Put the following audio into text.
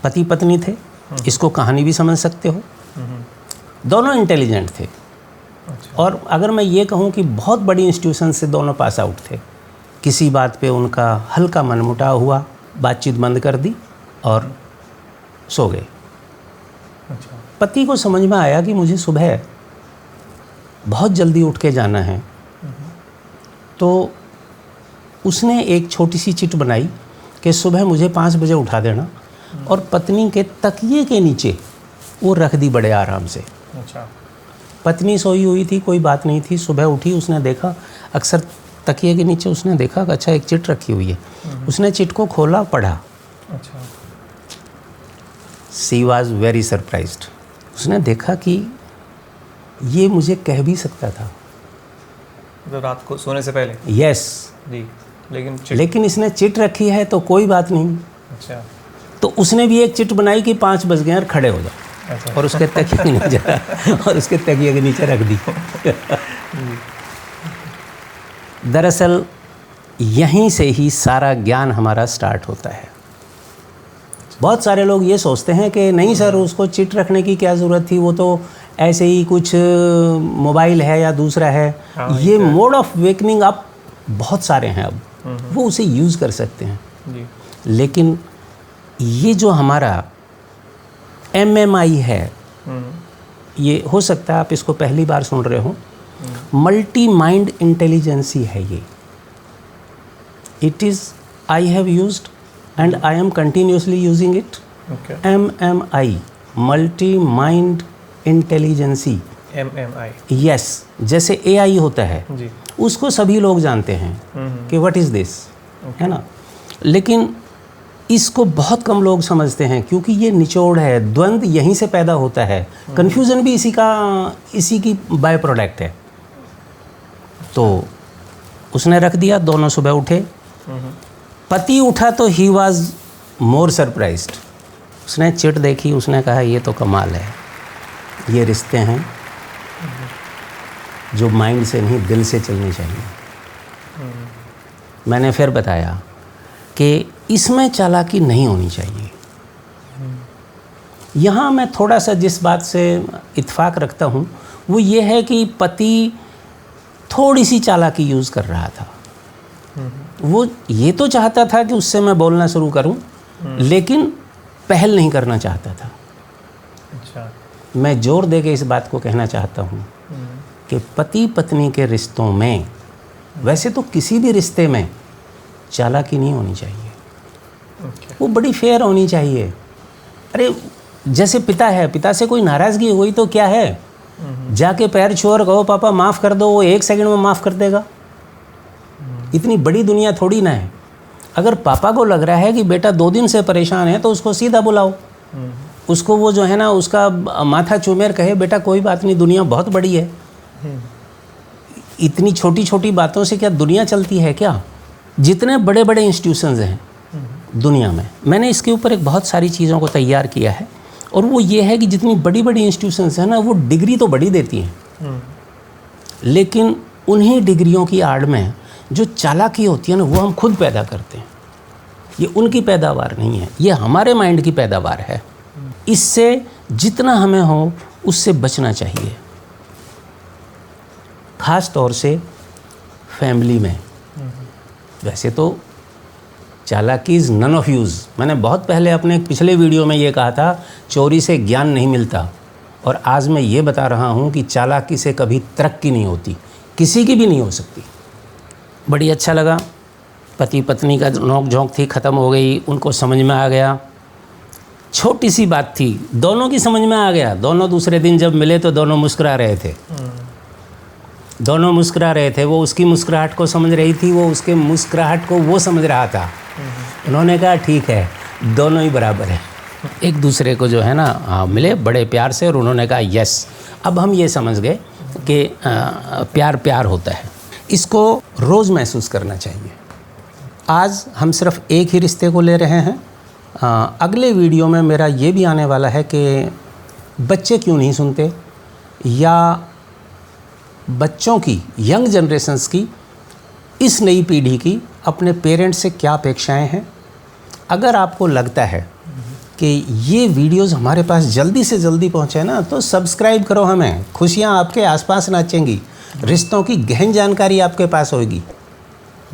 पति पत्नी थे, इसको कहानी भी समझ सकते हो। दोनों इंटेलिजेंट थे। अच्छा। और अगर मैं ये कहूँ कि बहुत बड़ी इंस्टीट्यूशन से दोनों पास आउट थे। किसी बात पे उनका हल्का मनमुटाव हुआ, बातचीत बंद कर दी और सो गए। अच्छा। पति को समझ में आया कि मुझे सुबह बहुत जल्दी उठ के जाना है, तो उसने एक छोटी सी चिट बनाई कि सुबह मुझे 5 बजे उठा देना, और पत्नी के तकिए के नीचे वो रख दी बड़े आराम से। अच्छा। पत्नी सोई हुई थी, कोई बात नहीं थी। सुबह उठी, उसने देखा, अक्सर तकिए के नीचे उसने देखा कि अच्छा एक चिट रखी हुई है। उसने चिट को खोला, पढ़ा। अच्छा। She was very surprised. उसने देखा कि ये मुझे कह भी सकता था, तो रात को सोने से पहले। यस जी। लेकिन इसने चिट रखी है तो कोई बात नहीं। अच्छा। तो उसने भी एक चिट बनाई कि 5 बज गए और खड़े हो जाओ। अच्छा। और उसके तकिए के नीचे और उसके तकिए के नीचे रख दी। दरअसल यहीं से ही सारा ज्ञान हमारा स्टार्ट होता है। बहुत सारे लोग ये सोचते हैं कि नहीं सर, उसको चिट रखने की क्या ज़रूरत थी, वो तो ऐसे ही कुछ मोबाइल है या दूसरा है। हाँ, ये मोड ऑफ वेकनिंग अप बहुत सारे हैं अब, वो उसे यूज़ कर सकते हैं। जी। लेकिन ये जो हमारा MMI है, ये हो सकता है आप इसको पहली बार सुन रहे हो, मल्टी माइंड इंटेलिजेंसी है ये। It is, I have used and I am continuously using it. Okay. MMI, multi mind intelligence. MMI। Yes, जैसे AI होता है, जी। उसको सभी लोग जानते हैं कि व्हाट इज़ दिस, है ना। लेकिन इसको बहुत कम लोग समझते हैं, क्योंकि ये निचोड़ है, द्वंद्व यहीं से पैदा होता है, कन्फ्यूज़न भी इसी की बाय प्रोडक्ट है। तो उसने रख दिया, दोनों सुबह उठे। पति उठा तो ही वाज मोर सरप्राइज्ड। उसने चिट देखी, उसने कहा ये तो कमाल है, ये रिश्ते हैं जो माइंड से नहीं दिल से चलनी चाहिए। मैंने फिर बताया कि इसमें चालाकी नहीं होनी चाहिए। यहाँ मैं थोड़ा सा जिस बात से इत्फाक रखता हूँ वो ये है कि पति थोड़ी सी चालाकी यूज़ कर रहा था। वो ये तो चाहता था कि उससे मैं बोलना शुरू करूँ, लेकिन पहल नहीं करना चाहता था। अच्छा। मैं जोर दे के इस बात को कहना चाहता हूँ कि पति पत्नी के रिश्तों में, वैसे तो किसी भी रिश्ते में चालाकी नहीं होनी चाहिए। वो बड़ी फेयर होनी चाहिए। अरे जैसे पिता है, पिता से कोई नाराज़गी हुई तो क्या है, जाके पैर छू और कहो पापा माफ़ कर दो, वो 1 सेकंड में माफ़ कर देगा। इतनी बड़ी दुनिया थोड़ी ना है। अगर पापा को लग रहा है कि बेटा 2 दिन से परेशान है तो उसको सीधा बुलाओ, उसको वो जो है ना उसका माथा चूमेर कहे बेटा कोई बात नहीं, दुनिया बहुत बड़ी है। इतनी छोटी छोटी बातों से क्या दुनिया चलती है क्या? जितने बड़े बड़े इंस्टीट्यूशंस हैं दुनिया में, मैंने इसके ऊपर एक बहुत सारी चीज़ों को तैयार किया है, और वो ये है कि जितनी बड़ी बड़ी इंस्टीट्यूशंस हैं ना, वो डिग्री तो बड़ी देती हैं, लेकिन उन्हीं डिग्रियों की आड़ में जो चालाकी होती है ना, वो हम खुद पैदा करते हैं। ये उनकी पैदावार नहीं है, ये हमारे माइंड की पैदावार है। इससे जितना हमें हो उससे बचना चाहिए, ख़ास तौर से फैमिली में। वैसे तो चालाकी इज़ नन ऑफ यूज़। मैंने बहुत पहले अपने पिछले वीडियो में ये कहा था, चोरी से ज्ञान नहीं मिलता, और आज मैं ये बता रहा हूँ कि चालाकी से कभी तरक्की नहीं होती, किसी की भी नहीं हो सकती। बड़ी अच्छा लगा, पति पत्नी का नोक झोंक थी, ख़त्म हो गई, उनको समझ में आ गया। छोटी सी बात थी, दोनों की समझ में आ गया। दोनों दूसरे दिन जब मिले तो दोनों मुस्कुरा रहे थे, दोनों मुस्कुरा रहे थे। वो उसकी मुस्कुराहट को समझ रही थी, वो उसके मुस्कुराहट को वो समझ रहा था। उन्होंने कहा ठीक है, दोनों ही बराबर है। एक दूसरे को जो है ना मिले बड़े प्यार से, और उन्होंने कहा यस। अब हम ये समझ गए कि प्यार प्यार होता है, इसको रोज़ महसूस करना चाहिए। आज हम सिर्फ एक ही रिश्ते को ले रहे हैं। अगले वीडियो में मेरा ये भी आने वाला है कि बच्चे क्यों नहीं सुनते, या बच्चों की, यंग जनरेशन्स की, इस नई पीढ़ी की अपने पेरेंट्स से क्या अपेक्षाएं हैं। अगर आपको लगता है कि ये वीडियोस हमारे पास जल्दी से जल्दी पहुँचे ना, तो सब्सक्राइब करो हमें। खुशियाँ आपके आसपास नाचेंगी, रिश्तों की गहन जानकारी आपके पास होगी।